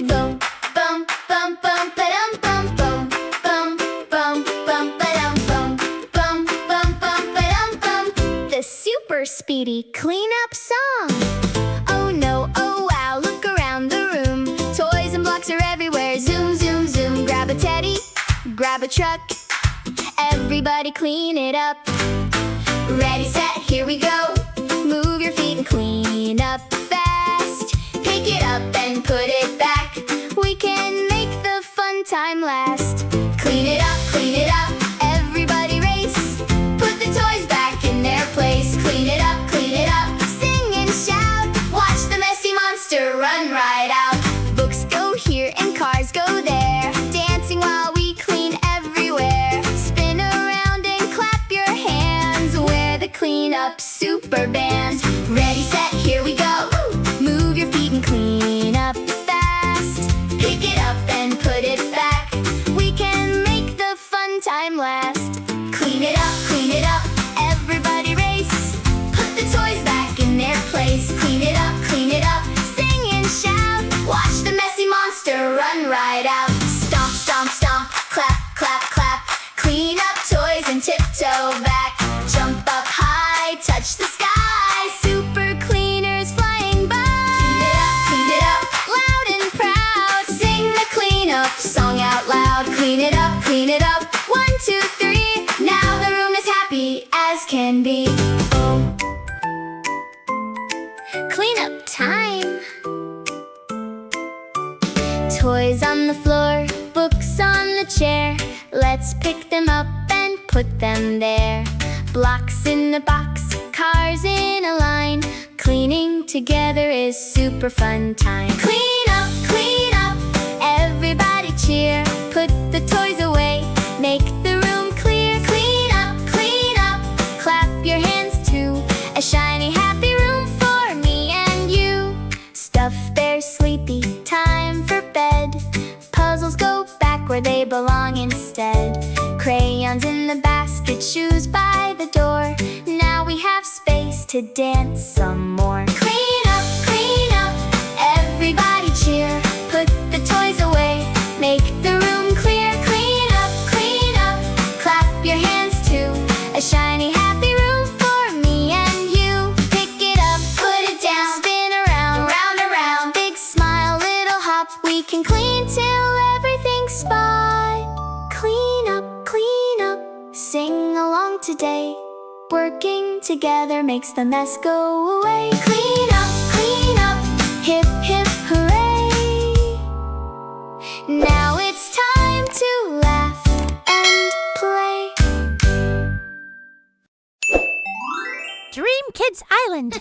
Boom, bum, bum, bum, ba-dum, bum, boom, bum, bum, bum, ba-dum, bum, bum, bum, bum, ba-dum, bum. The super speedy cleanup song. Oh no, oh wow, look around the room. Toys and blocks are everywhere. Zoom, zoom, zoom. Grab a teddy, grab a truck. Everybody clean it up. Ready, set, here we go. Move your feet and clean up fast. Pick it up and put it back. We can make the fun time last. Clean it up, everybody race. Put the toys back in their place. Clean it up, sing and shout. Watch the messy monster run right out. Books go here and cars go there, dancing while we clean everywhere. Spin around and clap your hands. We're the cleanup super band. Ready, set, here we go. Move your feet and clean up fast. Pick it up and put it back. We can make the fun time last. Clean it up, everybody race. Put the toys back in their place. Clean it up, sing and shout. Watch the messy monster run right out. Stomp, stomp, stomp, clap, clap, clap. Clean up toys and tiptoe back. Jump up high, touch the sky. Super cleaners flying by. Clean it up, loud and proud. Sing the cleanup song out loud. Clean it up, 1, 2, 3. Now the room is happy as can be. Cleanup time. Toys on the floor, books on the chair. Let's pick them up and put them there. Blocks in the box, cars in a line. Cleaning together is super fun time. Clean up, everybody cheer. Put the toys away, make the room clear. Clean up, clap your hands too. A shiny happy room for me and you. Stuff bears sleepy, time for bed. Puzzles go back where they belong instead. Crayons in the basket, shoes by the door. Now we have space to dance some more. Clean up, everybody cheer. Put the toys away, make the room clear. Clean up, clap your hands too. A shiny happy room for me and you. Pick it up, put it down, spin around, round and round. Big smile, little hop, we can clean till everything's spot. Clean up, sing along today. Working together makes the mess go away. Clean up, hip hip hooray. Now it's time to laugh and play. Dream Kids Island.